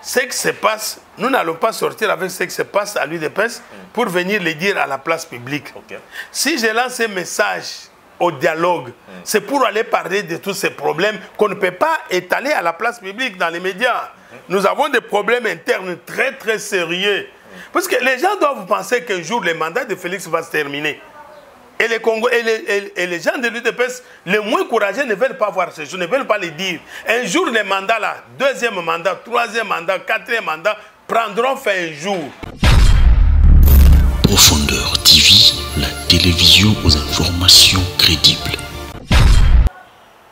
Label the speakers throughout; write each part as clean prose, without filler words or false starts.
Speaker 1: ce qui se passe, nous n'allons pas sortir avec ce qui se passe à l'UDPS pour venir le dire à la place publique. Si je lance un message au dialogue, c'est pour aller parler de tous ces problèmes qu'on ne peut pas étaler à la place publique dans les médias. Nous avons des problèmes internes très très sérieux. Parce que les gens doivent penser qu'un jour le mandat de Félix va se terminer. Et les, et les gens de l'UDPS, les moins courageux ne veulent pas voir ces choses, ne veulent pas les dire. Un jour, les mandats là, deuxième mandat, troisième mandat, quatrième mandat, prendront fin un jour.
Speaker 2: Profondeur TV, la télévision aux informations crédibles.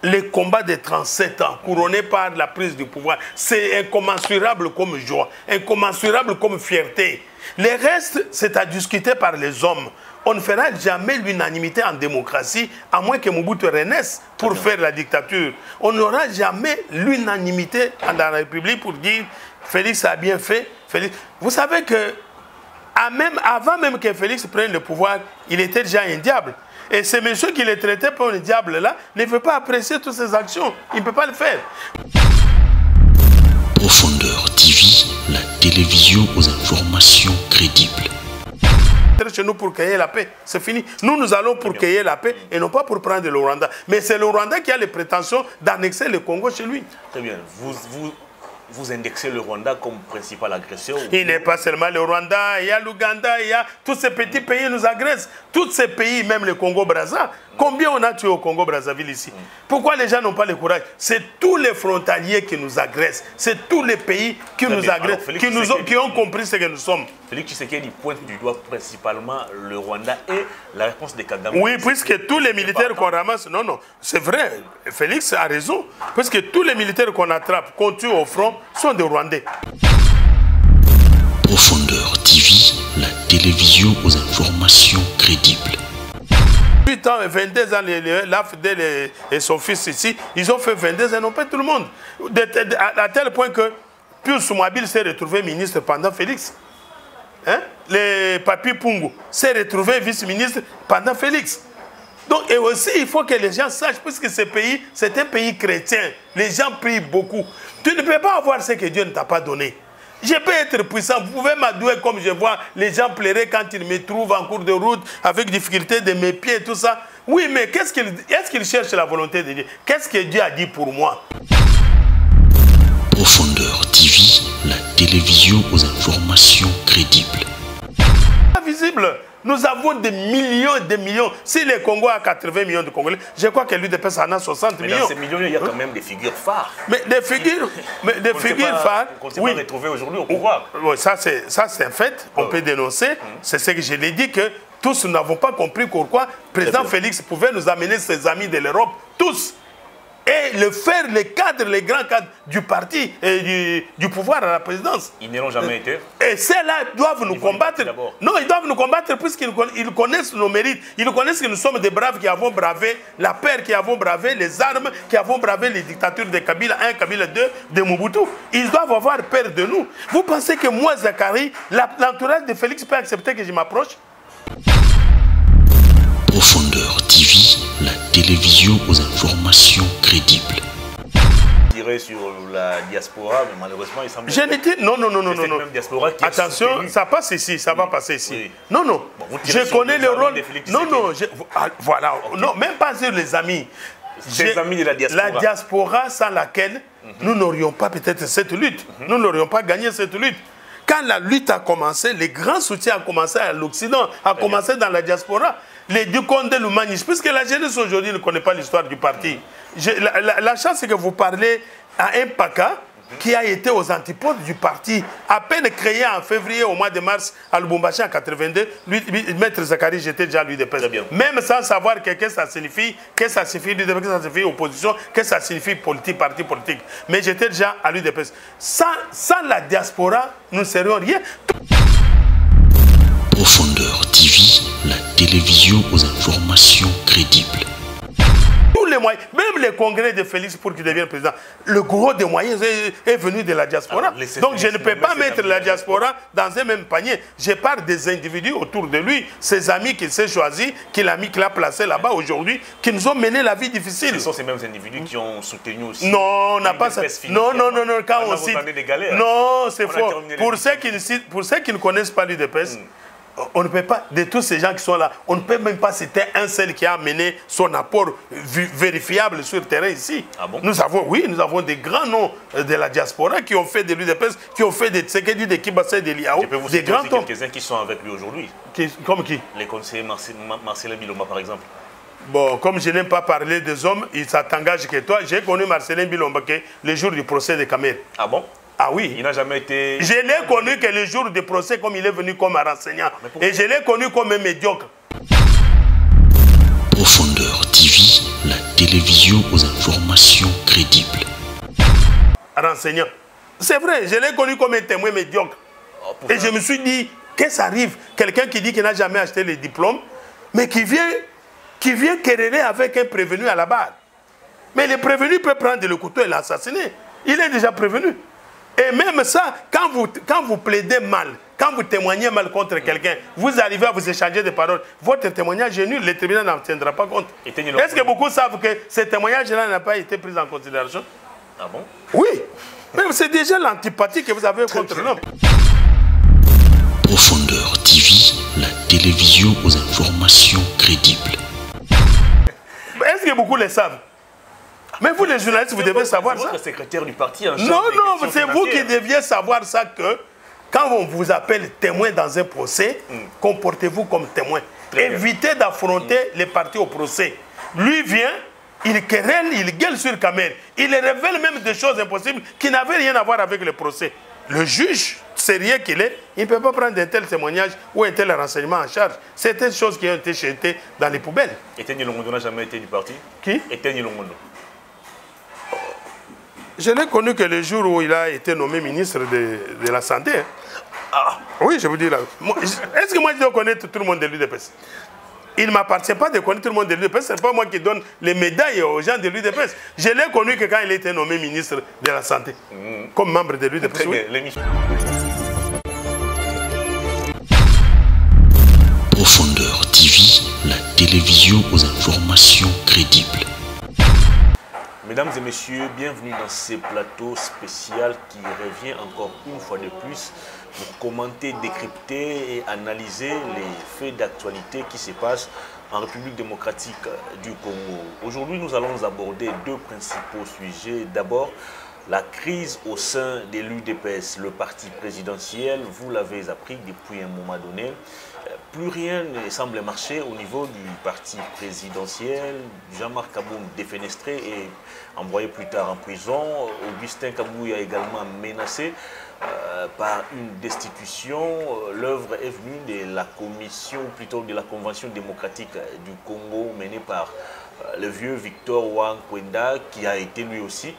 Speaker 1: Les combats de 37 ans, couronnés par la prise du pouvoir, c'est incommensurable comme joie, incommensurable comme fierté. Les restes, c'est à discuter par les hommes. On ne fera jamais l'unanimité en démocratie, à moins que Mobutu renaisse pour faire la dictature. On n'aura jamais l'unanimité dans la République pour dire Félix a bien fait. Félix. Vous savez que avant même que Félix prenne le pouvoir, il était déjà un diable. Et ce monsieur qui le traitait pour un diable là ne veut pas apprécier toutes ses actions. Il ne peut pas le faire.
Speaker 2: Profondeur TV, la télévision aux informations crédibles.
Speaker 1: Chez nous pour cueillir la paix, c'est fini. Nous allons pour cueillir la paix et non pas pour prendre le Rwanda. Mais c'est le Rwanda qui a les prétentions d'annexer le Congo chez lui.
Speaker 3: Très bien. Vous indexez le Rwanda comme principal agresseur?
Speaker 1: Il n'est pas seulement le Rwanda, il y a l'Ouganda, il y a tous ces petits pays qui nous agressent. Tous ces pays, même le Congo-Brazzaville. Combien on a tué au Congo-Brazzaville ici? Pourquoi les gens n'ont pas le courage? C'est tous les frontaliers qui nous agressent. C'est tous les pays qui nous agressent, qui ont compris ce que nous sommes.
Speaker 3: Félix Tshisekedi pointe du doigt principalement le Rwanda et la réponse des Kagame.
Speaker 1: Oui, puisque tous les militaires qu'on ramasse... Non, non, c'est vrai. Félix a raison. Puisque tous les militaires qu'on attrape, qu'on tue au front, sont des Rwandais.
Speaker 2: Profondeur TV, la télévision aux informations crédibles.
Speaker 1: 8 ans et 22 ans, l'AFDEL et son fils ici, ils ont fait 22 ans, ils n'ont pas tout le monde. À tel point que Pius Mouabil s'est retrouvé ministre pendant Félix. Hein? Le Papi Pungu s'est retrouvé vice-ministre pendant Félix. Donc, et aussi, il faut que les gens sachent, puisque ce pays, c'est un pays chrétien. Les gens prient beaucoup. Tu ne peux pas avoir ce que Dieu ne t'a pas donné. Je peux être puissant, vous pouvez m'adouer comme je vois les gens pleurer quand ils me trouvent en cours de route avec difficulté de mes pieds et tout ça. Oui, mais est-ce qu'ils cherchent la volonté de Dieu? Qu'est-ce que Dieu a dit pour moi?
Speaker 2: Profondeur TV, la télévision aux informations crédibles.
Speaker 1: Pas visible. Nous avons des millions et des millions. Si le Congo a 80 millions de Congolais, je crois que l'UDPS en a 60 millions.
Speaker 3: Dans ces millions, il y a quand même des figures phares.
Speaker 1: Mais des figures, phares,
Speaker 3: qu'on ne s'est pas retrouvé aujourd'hui au pouvoir.
Speaker 1: Oui, ça c'est un fait, on peut dénoncer. C'est ce que je l'ai dit, que tous nous n'avons pas compris pourquoi le président Félix pouvait nous amener ses amis de l'Europe, tous. Et les cadres, les grands cadres du parti et du pouvoir à la présidence.
Speaker 3: Ils n'ont jamais été.
Speaker 1: Et ceux-là doivent nous combattre. Non, ils doivent nous combattre puisqu'ils connaissent nos mérites. Ils connaissent que nous sommes des braves qui avons bravé la peur, qui avons bravé les armes, qui avons bravé les dictatures de Kabila 1, Kabila 2, de Mobutu. Ils doivent avoir peur de nous. Vous pensez que moi, Zachary, l'entourage de Félix peut accepter que je m'approche?
Speaker 2: Profondeur TV, la télévision aux informations crédibles.
Speaker 3: Je dirais sur la diaspora, mais malheureusement, il semble...
Speaker 1: Je n'ai dit... Non.
Speaker 3: Même diaspora qui
Speaker 1: attention, ça passe ici, ça va passer ici. Oui. Non.
Speaker 3: Bon,
Speaker 1: je connais le rôle... Non. Voilà. Non, même pas sur les amis.
Speaker 3: Les amis de la diaspora.
Speaker 1: La diaspora sans laquelle nous n'aurions pas peut-être cette lutte. Nous n'aurions pas gagné cette lutte. Quand la lutte a commencé, les grands soutiens ont commencé à l'Occident, a commencé dans la diaspora. Les Duconde Lumanis, puisque la jeunesse aujourd'hui ne connaît pas l'histoire du parti. La chance, c'est que vous parlez à un PACA qui a été aux antipodes du parti, à peine créé en février, au mois de mars, à Lubumbashi en 82. Maître Zachary, j'étais déjà à l'UDPS. Même sans savoir qu'est-ce que ça signifie, qu'est-ce que ça signifie l'UDPS, qu'est-ce que ça signifie opposition, qu'est-ce que ça signifie politique, parti politique. Mais j'étais déjà à l'UDPS. Sans la diaspora, nous ne serions rien.
Speaker 2: Profondeur TV, la télévision aux informations crédibles.
Speaker 1: Tous les moyens, même les congrès de Félix pour qu'il devienne président, le gros des moyens est venu de la diaspora.
Speaker 3: Alors,
Speaker 1: donc je ne peux pas mettre la diaspora dans un même panier. Je parle des individus autour de lui, ses amis qu'il s'est choisi, qu'il a placé là-bas aujourd'hui, qui nous ont mené la vie difficile.
Speaker 3: Ce sont ces mêmes individus qui ont soutenu aussi.
Speaker 1: Non, on n'a pas ça. Non, quand on cite... Non, c'est faux. Pour ceux qui ne connaissent pas l'UDPS, on ne peut pas, de tous ces gens qui sont là, on ne peut même pas citer un seul qui a amené son apport vérifiable sur le terrain ici.
Speaker 3: Ah bon?
Speaker 1: Nous avons des grands noms de la diaspora qui ont fait de l'UDPS, qui ont fait de Tsekedi, de Kibasa, de Liao, des grands hommes.
Speaker 3: Quelques-uns qui sont avec lui aujourd'hui.
Speaker 1: Comme qui?
Speaker 3: Les conseillers Marcelin Biloma, par exemple.
Speaker 1: Bon, comme je n'aime pas parler des hommes, ça t'engage que toi. J'ai connu Marcelin Biloma le jour du procès de Kamel.
Speaker 3: Ah bon?
Speaker 1: Ah oui.
Speaker 3: Il n'a jamais été...
Speaker 1: Je l'ai connu que le jour du procès, comme il est venu comme renseignant. Et je l'ai connu comme un médiocre.
Speaker 2: Profondeur TV, la télévision aux informations crédibles.
Speaker 1: Renseignant. C'est vrai, je l'ai connu comme un témoin médiocre. Et je me suis dit, qu'est-ce qui arrive? Quelqu'un qui dit qu'il n'a jamais acheté les diplômes, mais qui vient quereller avec un prévenu à la barre. Mais le prévenu peut prendre le couteau et l'assassiner. Il est déjà prévenu. Et même ça, quand vous plaidez mal, quand vous témoignez mal contre quelqu'un, vous arrivez à vous échanger des paroles, votre témoignage est nul, le tribunal n'en tiendra pas compte. Est-ce que beaucoup savent que ce témoignage-là n'a pas été pris en considération?
Speaker 3: Ah bon?
Speaker 1: Oui. Mais c'est déjà l'antipathie que vous avez contre l'homme.
Speaker 2: Profondeur TV, la télévision aux informations crédibles.
Speaker 1: Est-ce que beaucoup le savent? Mais vous, les journalistes, vous devez savoir ça.
Speaker 3: Le secrétaire du parti en charge
Speaker 1: non,
Speaker 3: des
Speaker 1: c'est vous qui deviez savoir ça, que quand on vous appelle témoin dans un procès, comportez-vous comme témoin. Évitez d'affronter les partis au procès. Lui vient, il querelle, il gueule sur Kamel. Il révèle même des choses impossibles qui n'avaient rien à voir avec le procès. Le juge, sérieux qu'il est, il ne peut pas prendre un tel témoignage ou un tel renseignement en charge. C'est des choses qui ont été jetées dans les poubelles.
Speaker 3: Etienne Longondo n'a jamais été du parti?
Speaker 1: Qui?
Speaker 3: Etienne Longondo.
Speaker 1: Je l'ai connu que le jour où il a été nommé ministre de la Santé. Hein. Ah, oui, je vous dis là. Est-ce que moi je dois connaître tout le monde de l'UDPS? Il ne m'appartient pas de connaître tout le monde de l'UDPS. Ce n'est pas moi qui donne les médailles aux gens de l'UDPS. Je l'ai connu que quand il a été nommé ministre de la Santé. Comme membre de l'UDPS.
Speaker 3: Très bien, l'émission.
Speaker 2: Profondeur TV, la télévision aux informations crédibles.
Speaker 3: Mesdames et messieurs, bienvenue dans ce plateau spécial qui revient encore une fois de plus pour commenter, décrypter et analyser les faits d'actualité qui se passent en République démocratique du Congo. Aujourd'hui, nous allons aborder deux principaux sujets. D'abord, la crise au sein de l'UDPS, le parti présidentiel, vous l'avez appris depuis un moment donné. Plus rien ne semble marcher au niveau du parti présidentiel. Jean-Marc Kaboum défenestré et envoyé plus tard en prison. Augustin Kabouya également menacé par une destitution. L'œuvre est venue de la commission, plutôt de la Convention démocratique du Congo menée par le vieux Victor Wankwenda qui a été lui aussi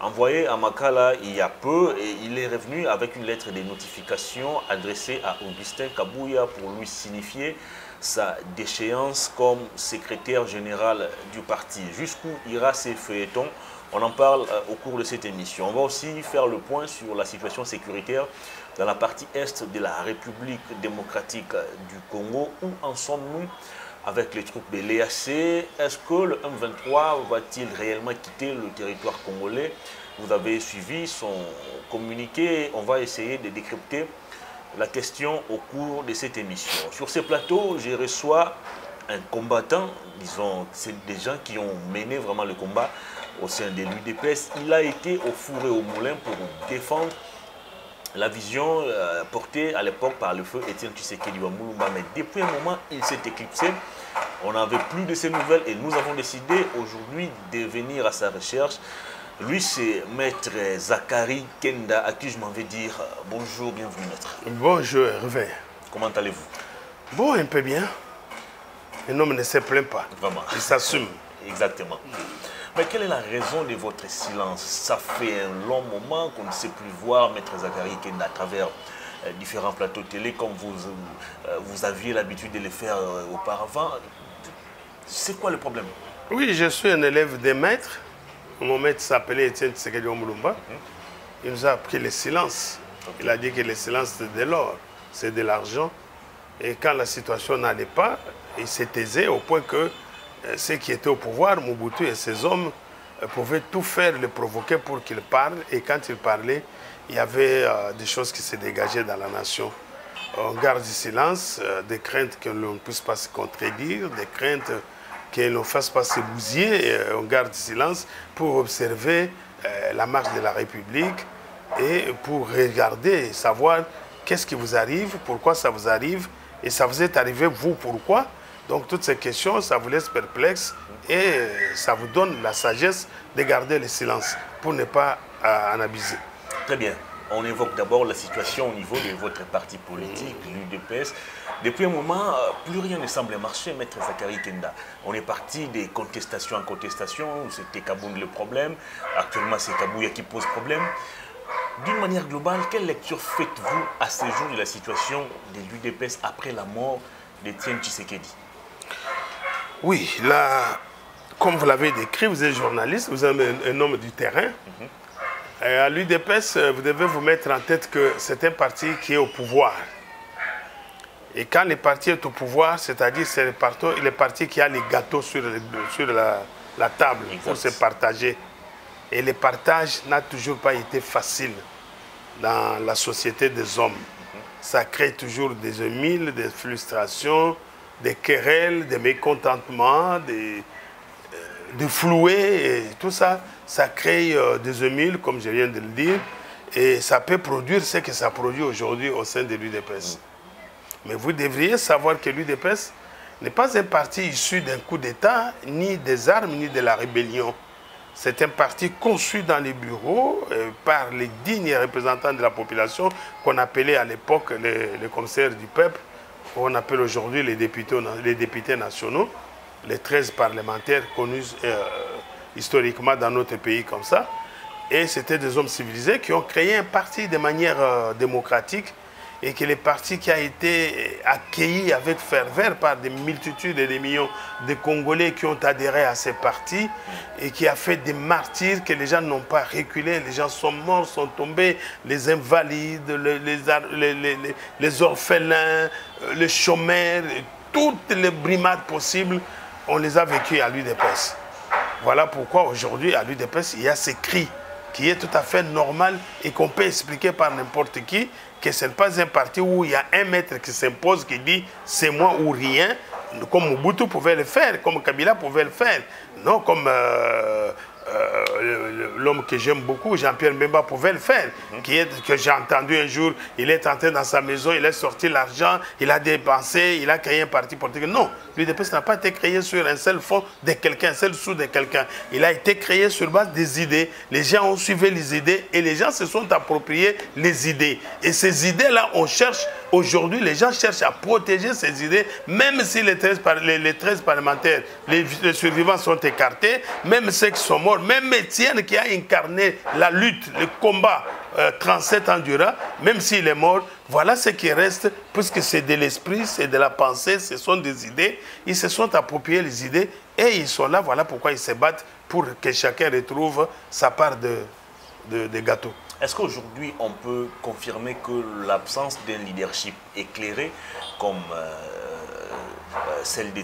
Speaker 3: envoyé à Makala il y a peu, et il est revenu avec une lettre de notification adressée à Augustin Kabouya pour lui signifier sa déchéance comme secrétaire général du parti. Jusqu'où ira ces feuilletons? On en parle au cours de cette émission. On va aussi faire le point sur la situation sécuritaire dans la partie est de la République démocratique du Congo. Où en sommes-nous avec les troupes de l'EAC? Est-ce que le M23 va-t-il réellement quitter le territoire congolais? Vous avez suivi son communiqué. On va essayer de décrypter la question au cours de cette émission. Sur ces plateaux, je reçois un combattant, disons, c'est des gens qui ont mené vraiment le combat au sein de l'UDPS. Il a été au four et au moulin pour défendre la vision portée à l'époque par le feu Étienne Tshisekedi Mulumba. Mais depuis un moment, il s'est éclipsé. On n'avait plus de ces nouvelles et nous avons décidé aujourd'hui de venir à sa recherche. Lui, c'est Maître Zachary Kenda, à qui je m'en vais dire bonjour, bienvenue Maître.
Speaker 1: Bonjour Hervé.
Speaker 3: Comment allez-vous?
Speaker 1: Bon, un peu bien. Un homme ne se plaint pas.
Speaker 3: Vraiment.
Speaker 1: Il s'assume.
Speaker 3: Exactement. Mais quelle est la raison de votre silence? Ça fait un long moment qu'on ne sait plus voir Maître Zachary Kenda à travers différents plateaux télé comme vous aviez l'habitude de le faire auparavant. C'est quoi le problème?
Speaker 1: Oui, je suis un élève des maîtres. Mon maître s'appelait Étienne Tshisekedi Omulumba. Il nous a appris le silence. Il a dit que le silence, c'est de l'or, c'est de l'argent. Et quand la situation n'allait pas, il s'est taisé au point que ceux qui étaient au pouvoir, Mobutu et ses hommes, pouvaient tout faire, le provoquer pour qu'il parle. Et quand il parlait, il y avait des choses qui se dégageaient dans la nation. On garde du silence, des craintes que l'on ne puisse pas se contredire, des craintes qu'on ne fasse pas se bousiller. On garde du silence pour observer la marche de la République et pour regarder et savoir qu'est-ce qui vous arrive, pourquoi ça vous arrive, et ça vous est arrivé, vous, pourquoi. Donc toutes ces questions, ça vous laisse perplexe et ça vous donne la sagesse de garder le silence pour ne pas en abuser.
Speaker 3: Très bien. On évoque d'abord la situation au niveau de votre parti politique, l'UDPS. Depuis un moment, plus rien ne semble marcher, Maître Zakari Kenda. On est parti des contestations en contestation, c'était Kabound le problème, actuellement c'est Kabouya qui pose problème. D'une manière globale, quelle lecture faites-vous à ce jour de la situation de l'UDPS après la mort d'Étienne Tshisekedi?
Speaker 1: Oui, là, comme vous l'avez décrit, vous êtes journaliste, vous êtes un homme du terrain. À l'UDPS, vous devez vous mettre en tête que c'est un parti qui est au pouvoir. Et quand le parti est au pouvoir, c'est-à-dire c'est le parti qui a les gâteaux sur la table pour se partager. Et le partage n'a toujours pas été facile dans la société des hommes. Ça crée toujours des émules, des frustrations, des querelles, des mécontentements, des floués, et tout ça. Ça crée des émules, comme je viens de le dire, et ça peut produire ce que ça produit aujourd'hui au sein de l'UDPS. Mais vous devriez savoir que l'UDPS n'est pas un parti issu d'un coup d'État, ni des armes, ni de la rébellion. C'est un parti conçu dans les bureaux par les dignes représentants de la population qu'on appelait à l'époque les commissaires du peuple, qu'on appelle aujourd'hui les députés nationaux, les 13 parlementaires connus historiquement dans notre pays comme ça. Et c'était des hommes civilisés qui ont créé un parti de manière démocratique et que le parti qui a été accueilli avec ferveur par des multitudes et des millions de Congolais qui ont adhéré à ces partis et qui a fait des martyrs que les gens n'ont pas reculé, les gens sont morts, sont tombés, les invalides, les orphelins, les chômeurs, toutes les brimades possibles, on les a vécues à l'UDPS. Voilà pourquoi aujourd'hui à l'UDPS, il y a ces cris qui est tout à fait normal et qu'on peut expliquer par n'importe qui que ce n'est pas un parti où il y a un maître qui s'impose, qui dit c'est moi ou rien, comme Mobutu pouvait le faire, comme Kabila pouvait le faire. Non, comme l'homme que j'aime beaucoup, Jean-Pierre Mbemba, pouvait le faire, que j'ai entendu un jour, il est entré dans sa maison, il a sorti l'argent, il a dépensé, il a créé un parti politique. Non, l'UDPS n'a pas été créé sur un seul fond de quelqu'un, un seul sou de quelqu'un. Il a été créé sur base des idées. Les gens ont suivi les idées et les gens se sont appropriés les idées. Et ces idées-là, on cherche, aujourd'hui, les gens cherchent à protéger ces idées, même si les 13 parlementaires, les survivants sont écartés, même ceux qui sont morts, même Étienne qui a incarné la lutte, le combat 37 ans durant, même s'il est mort, voilà ce qui reste, puisque c'est de l'esprit, c'est de la pensée, ce sont des idées. Ils se sont appropriés les idées et ils sont là, voilà pourquoi ils se battent pour que chacun retrouve sa part de gâteau.
Speaker 3: Est-ce qu'aujourd'hui on peut confirmer que l'absence d'un leadership éclairé comme celui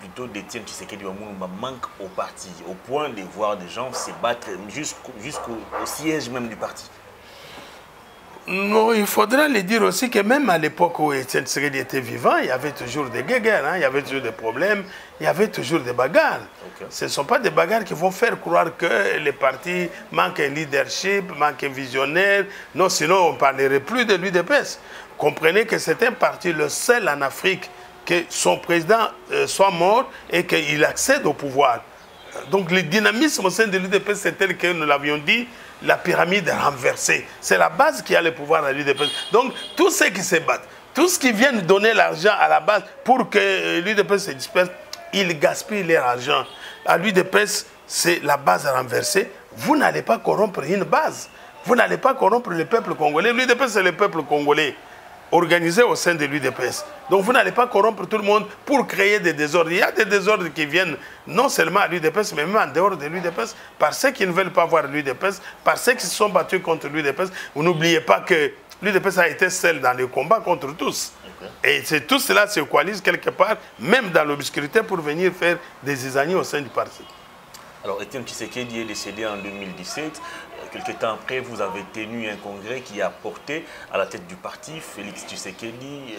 Speaker 3: plutôt d'Étienne Tshisekedi Omulumba manque au parti, au point de voir des gens se battre jusqu'au siège même du parti?
Speaker 1: Non, il faudra le dire aussi que même à l'époque où Étienne Tshisekedi était vivant, il y avait toujours des guerres, hein, il y avait toujours des problèmes, il y avait toujours des bagarres. Okay. Ce ne sont pas des bagarres qui vont faire croire que les partis manquent un leadership, manquent un visionnaire. Non, sinon on ne parlerait plus de l'UDPS. Comprenez que c'est un parti, le seul en Afrique, que son président soit mort et qu'il accède au pouvoir. Donc le dynamisme au sein de l'UDPS, c'est tel que nous l'avions dit, la pyramide est renversée. C'est la base qui a le pouvoir à l'UDPS. Donc tous ceux qui se battent, tous ceux qui viennent donner l'argent à la base pour que l'UDPS se disperse, ils gaspillent leur argent. À l'UDPS, c'est la base renversée. Vous n'allez pas corrompre une base. Vous n'allez pas corrompre le peuple congolais. L'UDPS, c'est le peuple congolais. organisé au sein de l'UDPS. Donc vous n'allez pas corrompre tout le monde pour créer des désordres. Il y a des désordres qui viennent non seulement à l'UDPS, mais même en dehors de l'UDPS, par ceux qui ne veulent pas voir l'UDPS, par ceux qui se sont battus contre l'UDPS. Vous n'oubliez pas que l'UDPS a été seul dans le combat contre tous. Et tout cela se coalise quelque part, même dans l'obscurité, pour venir faire des zizanies au sein du parti.
Speaker 3: Alors, Étienne Tshisekedi est décédé en 2017. Quelques temps après, vous avez tenu un congrès qui a porté à la tête du parti Félix Tshisekedi.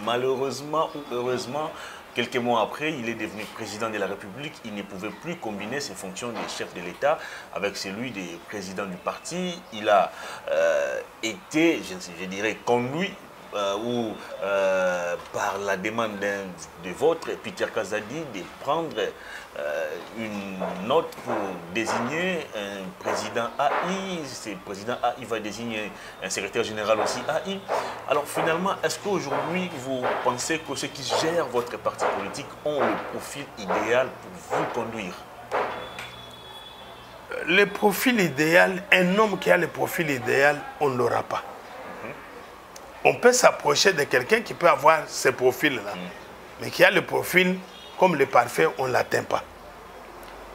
Speaker 3: Malheureusement ou heureusement, quelques mois après, il est devenu président de la République. Il ne pouvait plus combiner ses fonctions de chef de l'État avec celui des présidents du parti. Il a été, je dirais, conduit par la demande de votre Peter Kazadi de prendre une note pour désigner un président AI. Ce président AI va désigner un secrétaire général aussi AI. Alors finalement, est-ce qu'aujourd'hui vous pensez que ceux qui gèrent votre parti politique ont le profil idéal pour vous conduire?
Speaker 1: Le profil idéal, un homme qui a le profil idéal, on ne l'aura pas. On peut s'approcher de quelqu'un qui peut avoir ce profil-là, mais qui a le profil comme le parfait, on ne l'atteint pas.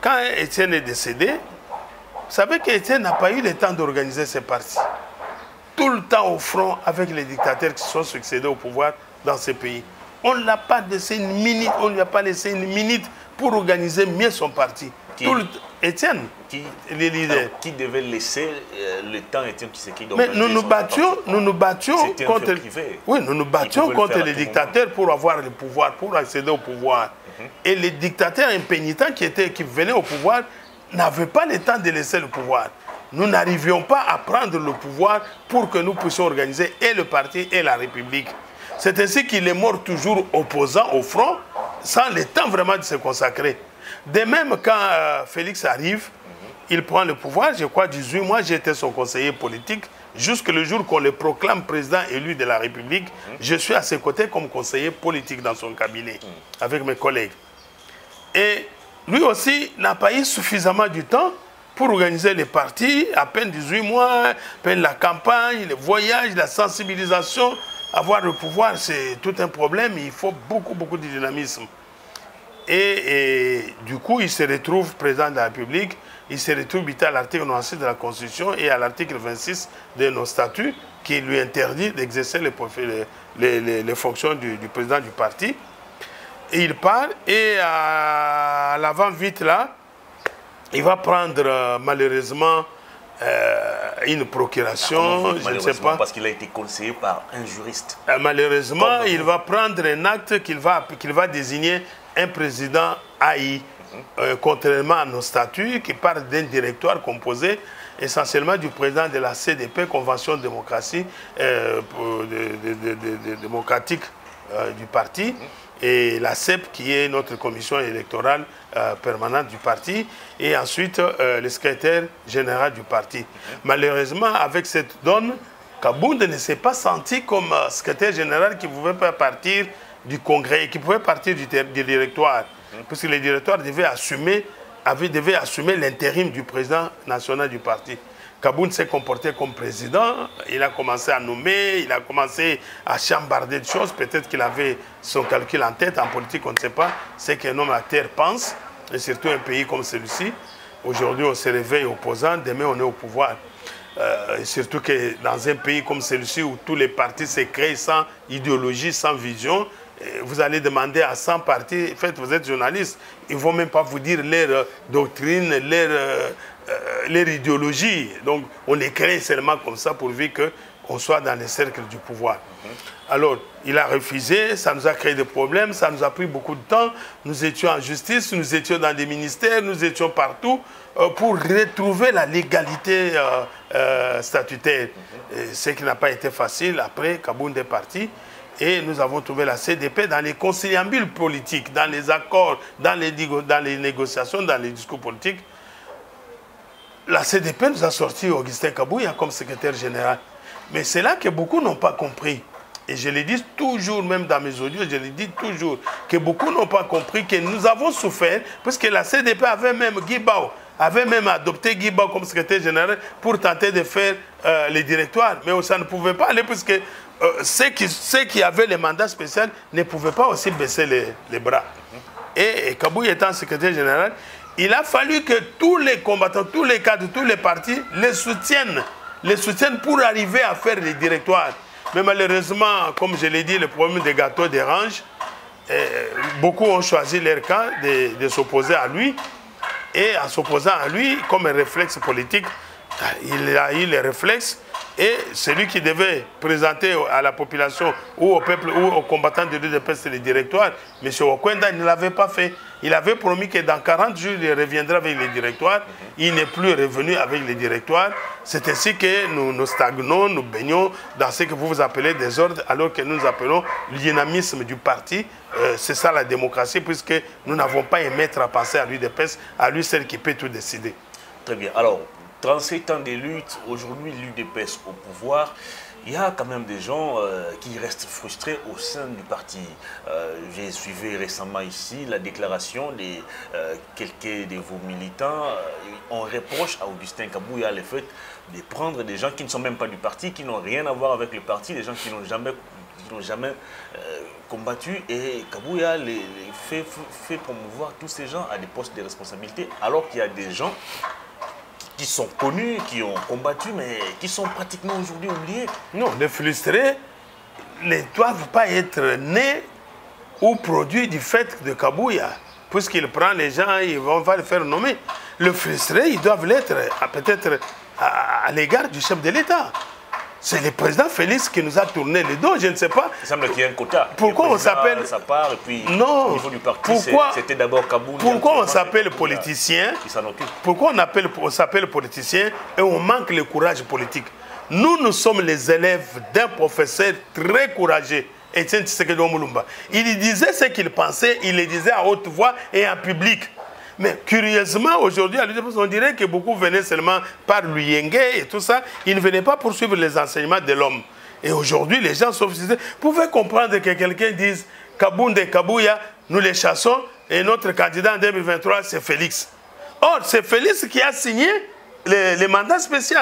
Speaker 1: Quand Étienne est décédé, vous savez qu'Étienne n'a pas eu le temps d'organiser ses partis. Tout le temps au front avec les dictateurs qui se sont succédés au pouvoir dans ce pays. On ne l'a pas laissé une minute, on ne lui a pas laissé une minute pour organiser mieux son parti. Étienne, les leaders.
Speaker 3: Qui devait laisser le temps Étienne Tshisekedi?
Speaker 1: Mais nous nous battions contre, contre les dictateurs pour avoir le pouvoir, pour accéder au pouvoir. Et les dictateurs impénitents qui venaient au pouvoir n'avaient pas le temps de laisser le pouvoir. Nous n'arrivions pas à prendre le pouvoir pour que nous puissions organiser et le parti et la République. C'est ainsi qu'il est mort toujours opposant au front, sans le temps vraiment de se consacrer. De même, quand Félix arrive, il prend le pouvoir, je crois 18 mois, j'étais son conseiller politique, jusqu'au jour qu'on le proclame président élu de la République, je suis à ses côtés comme conseiller politique dans son cabinet, avec mes collègues. Et lui aussi n'a pas eu suffisamment du temps pour organiser les partis, à peine 18 mois, à peine la campagne, les voyages, la sensibilisation. Avoir le pouvoir, c'est tout un problème, il faut beaucoup de dynamisme. Et du coup, il se retrouve président de la République, il se retrouve à l'article 96 de la Constitution et à l'article 26 de nos statuts qui lui interdit d'exercer les fonctions du président du parti. Et il part et à l'avant-vite là, il va prendre malheureusement une procuration, je ne sais pas.
Speaker 3: Parce qu'il a été conseillé par un juriste.
Speaker 1: Malheureusement, il va prendre un acte qu'il va désigner un président AI, contrairement à nos statuts, qui partent d'un directoire composé essentiellement du président de la CDP, Convention de démocratie démocratique du parti, et la CEP, qui est notre commission électorale permanente du parti, et ensuite le secrétaire général du parti. Malheureusement, avec cette donne, Kabound ne s'est pas senti comme secrétaire général qui pouvait pas partir du congrès, qui pouvait partir du directoire, puisque le directoire devait assumer l'intérim du président national du parti. Kabound s'est comporté comme président, il a commencé à nommer, il a commencé à chambarder de choses, peut-être qu'il avait son calcul en tête, en politique on ne sait pas, c'est qu'un homme à terre pense, et surtout un pays comme celui-ci. Aujourd'hui on se réveille opposant, demain on est au pouvoir. Et surtout que dans un pays comme celui-ci où tous les partis se créent sans idéologie, sans vision, vous allez demander à 100 partis, faites, vous êtes journaliste, ils ne vont même pas vous dire leur doctrine, leur idéologie. Donc on les crée seulement comme ça pourvu qu'on soit dans les cercles du pouvoir. Alors il a refusé, ça nous a créé des problèmes, ça nous a pris beaucoup de temps. Nous étions en justice, nous étions dans des ministères, nous étions partout pour retrouver la légalité statutaire. Ce qui n'a pas été facile. Après, Kabound est parti. Et nous avons trouvé la CDP dans les conciliabules politiques, dans les accords, dans les négociations, dans les discours politiques. La CDP nous a sorti Augustin Kabouya comme secrétaire général. Mais c'est là que beaucoup n'ont pas compris. Et je le dis toujours, même dans mes audios, je le dis toujours, que beaucoup n'ont pas compris que nous avons souffert, parce que la CDP avait même adopté Guy Bao comme secrétaire général pour tenter de faire les directoires. Mais ça ne pouvait pas aller, puisque ceux qui avaient les mandats spéciaux ne pouvaient pas aussi baisser les bras. Et Kabouya étant secrétaire général, il a fallu que tous les combattants, tous les cadres, tous les partis les soutiennent pour arriver à faire les directoires. Mais malheureusement, comme je l'ai dit, le problème des gâteaux dérange. Beaucoup ont choisi leur camp de s'opposer à lui. Et en s'opposant à lui, comme un réflexe politique, il a eu les réflexes. Et celui qui devait présenter à la population ou au peuple ou aux combattants de l'UDPS les directoires, M. Okwenda ne l'avait pas fait. Il avait promis que dans 40 jours, il reviendra avec les directoires. Il n'est plus revenu avec les directoires. C'est ainsi que nous stagnons, nous baignons dans ce que vous appelez désordre, alors que nous appelons le dynamisme du parti. C'est ça la démocratie, puisque nous n'avons pas un maître à passer à l'UDPS, à lui seul qui peut tout décider.
Speaker 3: Très bien. Alors, 37 ans de lutte, aujourd'hui l'UDPS au pouvoir, il y a quand même des gens qui restent frustrés au sein du parti. J'ai suivi récemment ici la déclaration de quelques de vos militants. On reproche à Augustin Kabouya le fait de prendre des gens qui ne sont même pas du parti, qui n'ont rien à voir avec le parti, des gens qui n'ont jamais combattu. Et Kabouya fait promouvoir tous ces gens à des postes de responsabilité, alors qu'il y a des gens qui sont connus, qui ont combattu, mais qui sont pratiquement aujourd'hui oubliés.
Speaker 1: Non, les frustrés ne doivent pas être nés ou produits du fait de Kabouya. Puisqu'il prend les gens, on va les faire nommer. Les frustrés, ils doivent l'être peut-être à l'égard du chef de l'État. C'est le président Félix qui nous a tourné le dos, je ne sais pas.
Speaker 3: Il semble qu'il y a un quota.
Speaker 1: Pourquoi on s'appelle...
Speaker 3: Ça part, et puis
Speaker 1: non.
Speaker 3: Au niveau du parti, c'était d'abord Kaboul.
Speaker 1: Pourquoi on s'appelle politicien? Pourquoi on s'appelle politicien et on manque le courage politique? Nous sommes les élèves d'un professeur très courageux, Étienne Tshisekedi Omulumba. Il disait ce qu'il pensait, il le disait à haute voix et en public. Mais curieusement, aujourd'hui, on dirait que beaucoup venaient seulement par l'Uyenge et tout ça. Ils ne venaient pas poursuivre les enseignements de l'homme. Et aujourd'hui, les gens sophistiqués pouvaient comprendre que quelqu'un dise Kabounde et Kabouya, nous les chassons, et notre candidat en 2023, c'est Félix. Or, c'est Félix qui a signé les mandats spéciaux.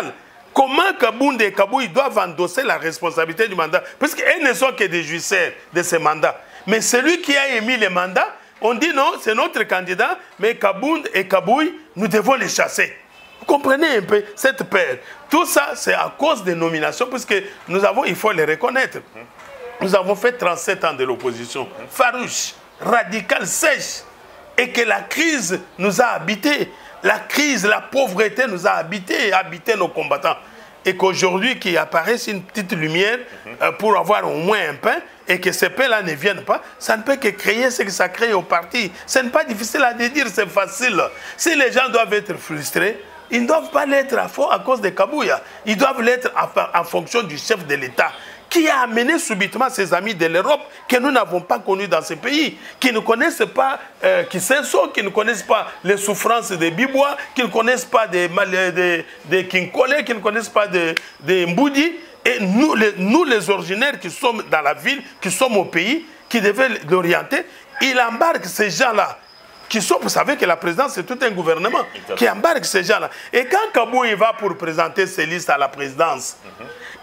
Speaker 1: Comment Kabounde et Kabouya doivent endosser la responsabilité du mandat? Parce qu'ils ne sont que des jouisseurs de ces mandats. Mais celui qui a émis les mandats, on dit non, c'est notre candidat, mais Kabound et Kabouya, nous devons les chasser. Vous comprenez un peu cette peur? Tout ça, c'est à cause des nominations, puisque nous avons, il faut les reconnaître. Nous avons fait 37 ans de l'opposition, farouche, radicale, sèche, et que la crise nous a habités. La crise, la pauvreté nous a habités et habité nos combattants. Et qu'aujourd'hui, qu'il apparaisse une petite lumière pour avoir au moins un pain, et que ces pains-là ne viennent pas, ça ne peut que créer ce que ça crée au parti. Ce n'est pas difficile à dire, c'est facile. Si les gens doivent être frustrés, ils ne doivent pas l'être à cause de Kabouya. Ils doivent l'être en fonction du chef de l'État, qui a amené subitement ses amis de l'Europe que nous n'avons pas connus dans ce pays, qui ne connaissent pas Kisenso, qui ne connaissent pas les souffrances des Bibois, qui ne connaissent pas des Kinkole, qui ne connaissent pas des Mboudi. Et nous, les originaires qui sommes dans la ville, qui sommes au pays, qui devaient l'orienter, il embarque ces gens-là, qui sont, vous savez que la présidence, c'est tout un gouvernement, qui embarque ces gens-là. Et quand Kabouya va pour présenter ses listes à la présidence,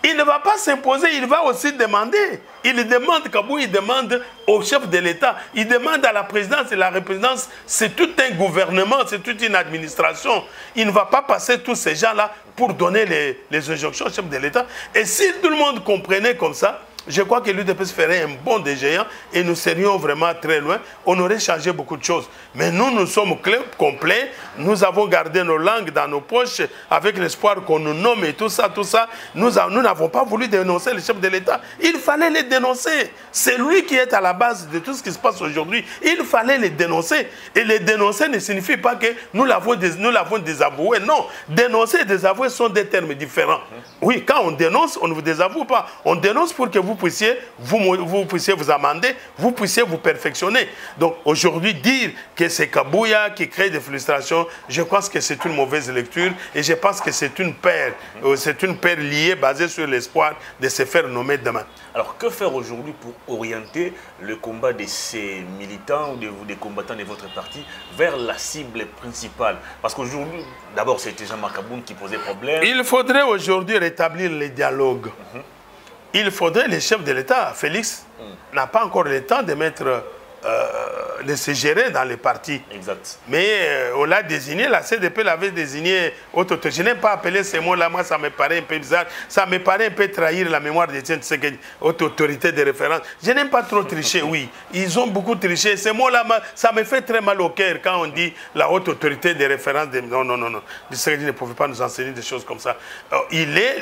Speaker 1: il ne va pas s'imposer, il va aussi demander. Il demande, Kabouya, il demande au chef de l'État, il demande à la présidence, et la présidence, c'est tout un gouvernement, c'est toute une administration. Il ne va pas passer tous ces gens-là pour donner les injonctions au chef de l'État. Et si tout le monde comprenait comme ça, je crois que l'UDPS ferait un bond de géant et nous serions vraiment très loin. On aurait changé beaucoup de choses. Mais nous sommes complets. Nous avons gardé nos langues dans nos poches avec l'espoir qu'on nous nomme et tout ça, tout ça. Nous n'avons pas voulu dénoncer le chef de l'État. Il fallait les dénoncer. C'est lui qui est à la base de tout ce qui se passe aujourd'hui. Il fallait les dénoncer. Et les dénoncer ne signifie pas que nous l'avons désavoué. Non. Dénoncer et désavouer sont des termes différents. Oui, quand on dénonce, on ne vous désavoue pas. On dénonce pour que vous puissiez vous amender, vous puissiez vous perfectionner. Donc aujourd'hui, dire que c'est Kabouya qui crée des frustrations, je pense que c'est une mauvaise lecture et je pense que c'est une peur liée, basée sur l'espoir de se faire nommer demain.
Speaker 3: Alors que faire aujourd'hui pour orienter le combat de ces militants ou des combattants de votre parti vers la cible principale? Parce qu'aujourd'hui, d'abord c'était Jean-Marc Aboun qui posait problème.
Speaker 1: Il faudrait aujourd'hui rétablir les dialogues. il faudrait les chefs de l'État. Félix n'a pas encore le temps de mettre, de se gérer dans les partis.
Speaker 3: Exact.
Speaker 1: Mais on l'a désigné, la CDP l'avait désigné autorité. Je n'aime pas appeler ces mots-là, moi ça me paraît un peu bizarre. Ça me paraît un peu trahir la mémoire des tiens, haute autorité de référence. Je n'aime pas trop tricher, oui. Ils ont beaucoup triché. Ces mots-là, ça me fait très mal au cœur quand on dit la haute autorité de référence. Non, non, non, non. Le Tshisekedi ne pouvait pas nous enseigner des choses comme ça. Il est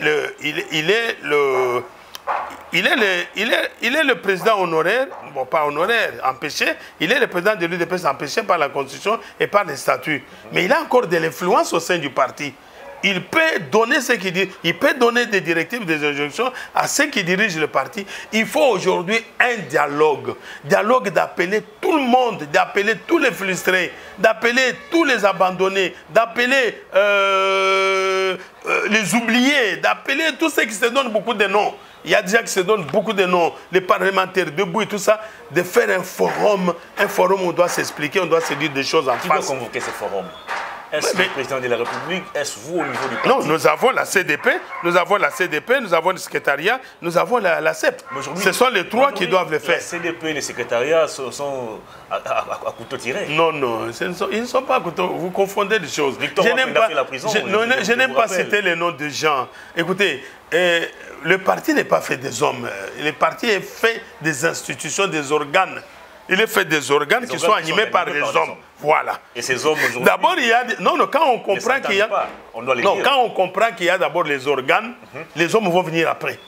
Speaker 1: le président honoraire, bon pas honoraire, empêché, il est le président de l'UDPS empêché par la Constitution et par les statuts. Mais il a encore de l'influence au sein du parti. Il peut donner ce qu'il dit, il peut donner des directives, des injonctions à ceux qui dirigent le parti. Il faut aujourd'hui un dialogue. Dialogue d'appeler tout le monde, d'appeler tous les frustrés, d'appeler tous les abandonnés, d'appeler les oubliés, d'appeler tous ceux qui se donnent beaucoup de noms. Il y a déjà qui se donnent beaucoup de noms, les parlementaires debout et tout ça, de faire un forum où on doit s'expliquer, on doit se dire des choses en face.
Speaker 3: Qui doit convoquer ce forum? Est-ce le président de la République? Est-ce vous au niveau du parti?
Speaker 1: Non, nous avons la CDP, nous avons le secrétariat, nous avons la CEP. Ce sont les trois qui doivent le faire.
Speaker 3: La CDP et le secrétariat sont à couteau tiré.
Speaker 1: Non, non, ils ne sont pas à couteau. Vous confondez des choses.
Speaker 3: Victor Wapenda a fait la prison.
Speaker 1: Je n'aime pas citer les noms de gens. Écoutez, le parti n'est pas fait des hommes. Le parti est fait des institutions, des organes. Il est fait des organes qui sont animés par les hommes. Voilà.
Speaker 3: Et ces hommes aujourd'hui...
Speaker 1: D'abord, il y a... Non, non, quand on comprend qu'il y a...
Speaker 3: On doit les
Speaker 1: non,
Speaker 3: dire.
Speaker 1: quand on comprend qu'il y a d'abord les organes, les hommes vont venir après.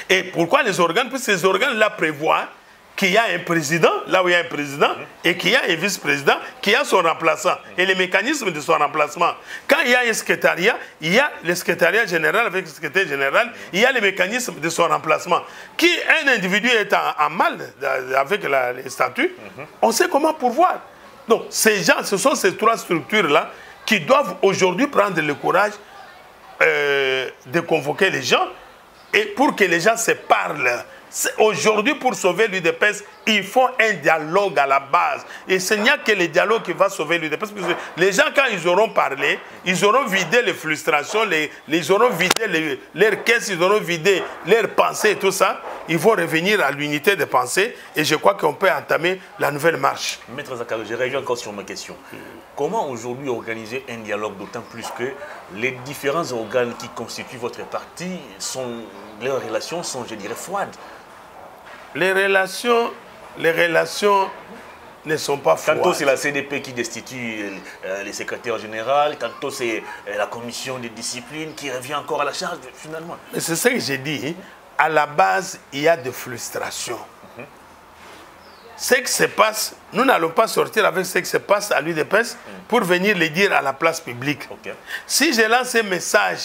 Speaker 1: Et pourquoi les organes? Parce que ces organes-là prévoient qu'il y a un président, là où il y a un président, et qu'il y a un vice-président, qui a son remplaçant, et les mécanismes de son remplacement. Quand il y a un secrétariat, il y a le secrétariat général avec le secrétaire général, il y a les mécanismes de son remplacement. Qui un individu est en mal avec les statuts, on sait comment pourvoir. Donc ces gens, ce sont ces trois structures-là qui doivent aujourd'hui prendre le courage de convoquer les gens, et pour que les gens se parlent. Aujourd'hui, pour sauver l'UDPS, il faut un dialogue à la base. Et ce n'y a que le dialogue qui va sauver l'UDPS. Les gens, quand ils auront parlé, ils auront vidé les frustrations, ils auront vidé leurs caisses, ils auront vidé leurs pensées et tout ça. Ils vont revenir à l'unité de pensée et je crois qu'on peut entamer la nouvelle marche.
Speaker 3: Maître Zakari, je reviens encore sur ma question. Comment aujourd'hui organiser un dialogue, d'autant plus que les différents organes qui constituent votre parti, leurs relations sont, je dirais, froides?
Speaker 1: Les relations ne sont pas froides.
Speaker 3: Tantôt c'est la CDP qui destitue les secrétaires généraux, tantôt c'est la commission de discipline qui revient encore à la charge finalement.
Speaker 1: C'est ce que j'ai dit. À la base, il y a de frustration. Ce qui se passe, nous n'allons pas sortir avec ce qui se passe à l'UDPS pour venir le dire à la place publique. Si je lance un message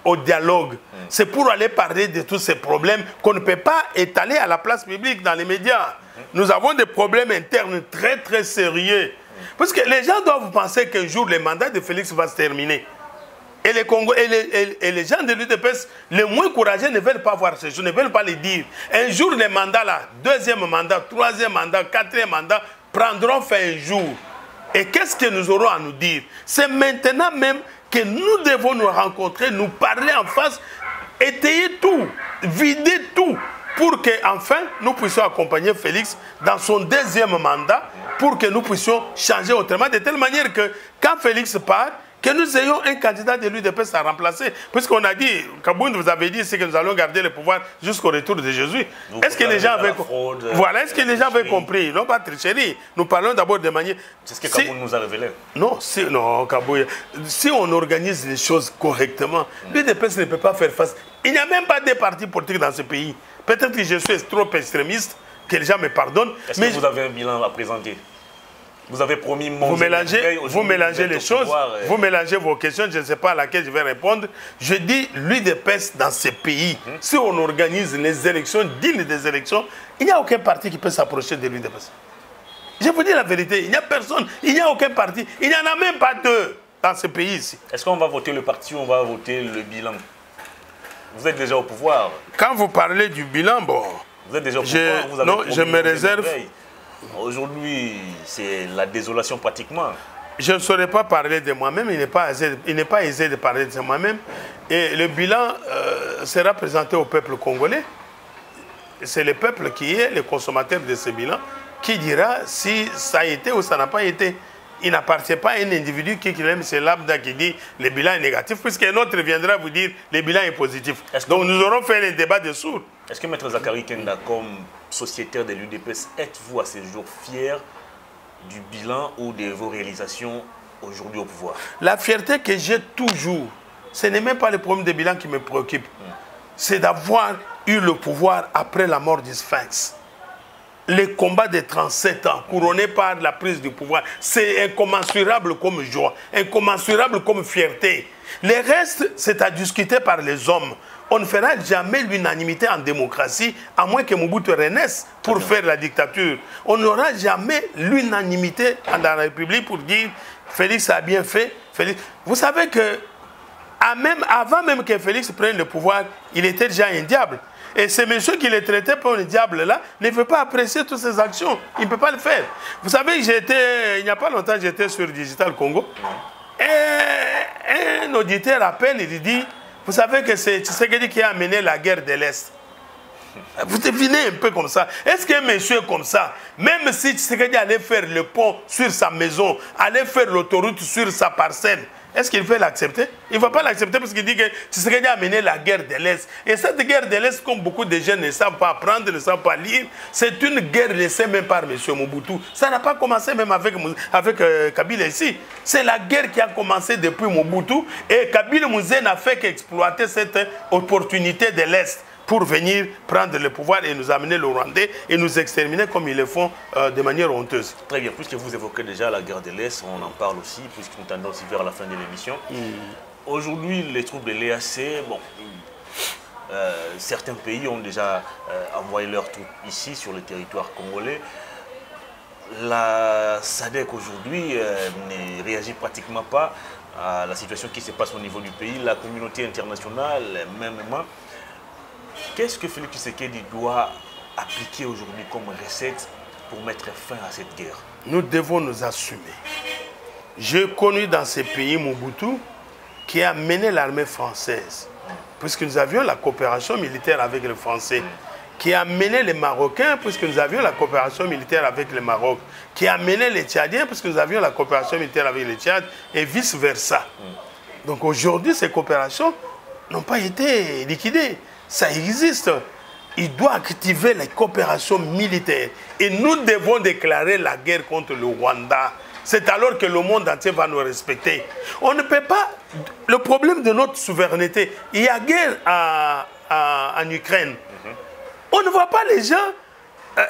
Speaker 1: au dialogue, c'est pour aller parler de tous ces problèmes qu'on ne peut pas étaler à la place publique dans les médias. Nous avons des problèmes internes très très sérieux. Parce que les gens doivent penser qu'un jour le mandat de Félix va se terminer. Et les gens de l'UDPS, les moins courageux ne veulent pas voir ces choses, ne veulent pas les dire. Un jour, les mandats là, deuxième mandat, troisième mandat, quatrième mandat, prendront fin un jour. Et qu'est-ce que nous aurons à nous dire? C'est maintenant même que nous devons nous rencontrer, nous parler en face, étayer tout, vider tout, pour qu'enfin nous puissions accompagner Félix dans son deuxième mandat, pour que nous puissions changer autrement, de telle manière que quand Félix part, que nous ayons un candidat de l'UDPS à remplacer. Puisqu'on a dit, Kaboun vous avez dit, c'est que nous allons garder le pouvoir jusqu'au retour de Jésus. Est-ce que les gens avaient compris? Voilà, est-ce que les gens avaient compris? Non, pas tricherie. Nous parlons d'abord de manière...
Speaker 3: C'est ce que Kaboun nous a révélé.
Speaker 1: Non, non, Kaboun. Si on organise les choses correctement, l'UDPS ne peut pas faire face. Il n'y a même pas de partis politiques dans ce pays. Peut-être que je suis trop extrémiste, que les gens me pardonnent.
Speaker 3: Est-ce que vous avez un bilan à présenter? Vous avez promis...
Speaker 1: Vous mélangez les choses, vous mélangez vos questions, je ne sais pas à laquelle je vais répondre. Je dis, l'UDPS dans ces pays, si on organise les élections, dignes des élections, il n'y a aucun parti qui peut s'approcher de l'UDPS. Je vous dis la vérité, il n'y a personne, il n'y a aucun parti, il n'y en a même pas deux dans ce pays ici.
Speaker 3: Est-ce qu'on va voter le parti ou on va voter le bilan? Vous êtes déjà au pouvoir.
Speaker 1: Quand vous parlez du bilan, bon... Vous êtes déjà au pouvoir, vous avez... Non, je me réserve...
Speaker 3: Aujourd'hui, c'est la désolation pratiquement.
Speaker 1: Je ne saurais pas parler de moi-même, il n'est pas aisé de parler de moi-même. Et le bilan sera présenté au peuple congolais. C'est le peuple qui est le consommateur de ce bilan qui dira si ça a été ou ça n'a pas été. Il n'appartient pas à un individu qui aime, c'est lambda qui dit le bilan est négatif, puisqu'un autre viendra vous dire le bilan est positif. Donc nous aurons fait le débat de sourds.
Speaker 3: Est-ce que Maître Zakari Kenda, comme sociétaire de l'UDPS, êtes-vous à ce jour fier du bilan ou de vos réalisations aujourd'hui au pouvoir?
Speaker 1: La fierté que j'ai toujours, ce n'est même pas le problème des bilans qui me préoccupe. C'est d'avoir eu le pouvoir après la mort du Sphinx. Le combat de 37 ans, couronné par la prise du pouvoir, c'est incommensurable comme joie, incommensurable comme fierté. Le reste, c'est à discuter par les hommes. On ne fera jamais l'unanimité en démocratie, à moins que Mobutu renaisse pour faire la dictature. On n'aura jamais l'unanimité dans la République pour dire Félix a bien fait. Félix. Vous savez que avant même que Félix prenne le pouvoir, il était déjà un diable. Et ce monsieur qui le traitait pour un diable là ne veut pas apprécier toutes ses actions. Il ne peut pas le faire. Vous savez, il n'y a pas longtemps, j'étais sur Digital Congo. Et un auditeur appelle, il dit, vous savez que c'est Tshisekedi qui a amené la guerre de l'Est. Vous devinez un peu comme ça. Est-ce qu'un monsieur comme ça, même si Tshisekedi allait faire le pont sur sa maison, allait faire l'autoroute sur sa parcelle, est-ce qu'il peut l'accepter? Il ne va pas l'accepter parce qu'il dit que Tshisekedi a mené la guerre de l'Est. Et cette guerre de l'Est, comme beaucoup de jeunes ne savent pas apprendre, ne savent pas lire, c'est une guerre laissée même par M. Mobutu. Ça n'a pas commencé même avec Kabila ici. C'est la guerre qui a commencé depuis Mobutu. Et Kabila Moussé n'a fait qu'exploiter cette opportunité de l'Est pour venir prendre le pouvoir et nous amener le Rwandais et nous exterminer comme ils le font de manière honteuse.
Speaker 3: Très bien, puisque vous évoquez déjà la guerre de l'Est, on en parle aussi, puisque nous tendons aussi vers la fin de l'émission. Aujourd'hui, les troupes de l'EAC, bon, certains pays ont déjà envoyé leurs troupes ici, sur le territoire congolais. La SADC aujourd'hui ne réagit pratiquement pas à la situation qui se passe au niveau du pays. La communauté internationale, mêmement. Qu'est-ce que Félix Tshisekedi doit appliquer aujourd'hui comme recette pour mettre fin à cette guerre?
Speaker 1: Nous devons nous assumer. J'ai connu dans ces pays Mobutu qui a mené l'armée française, puisque nous avions la coopération militaire avec les Français, qui a mené les Marocains, puisque nous avions la coopération militaire avec le Maroc, qui a mené les Tchadiens, puisque nous avions la coopération militaire avec les Tchad, et vice-versa. Donc aujourd'hui, ces coopérations n'ont pas été liquidées. Ça existe. Il doit activer les coopérations militaires. Et nous devons déclarer la guerre contre le Rwanda. C'est alors que le monde entier va nous respecter. On ne peut pas... Le problème de notre souveraineté, il y a guerre en Ukraine. On ne voit pas les gens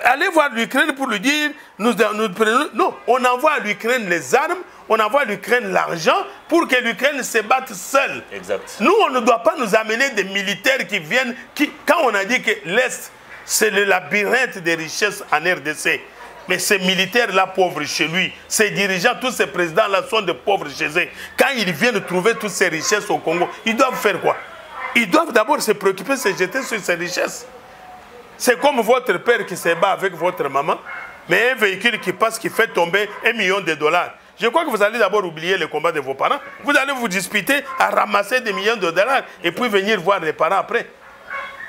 Speaker 1: aller voir l'Ukraine pour lui dire... nous prenons... Non, on envoie à l'Ukraine les armes, on envoie à l'Ukraine l'argent pour que l'Ukraine se batte seule.
Speaker 3: Exact.
Speaker 1: Nous, on ne doit pas nous amener des militaires qui viennent... Quand on a dit que l'Est, c'est le labyrinthe des richesses en RDC, mais ces militaires-là, pauvres chez lui, ces dirigeants, tous ces présidents-là sont des pauvres chez eux. Quand ils viennent trouver toutes ces richesses au Congo, ils doivent faire quoi? Ils doivent d'abord se préoccuper, se jeter sur ces richesses. C'est comme votre père qui se bat avec votre maman, mais un véhicule qui passe, qui fait tomber $1 million. Je crois que vous allez d'abord oublier le combat de vos parents. Vous allez vous disputer à ramasser des millions de dollars et puis venir voir les parents après.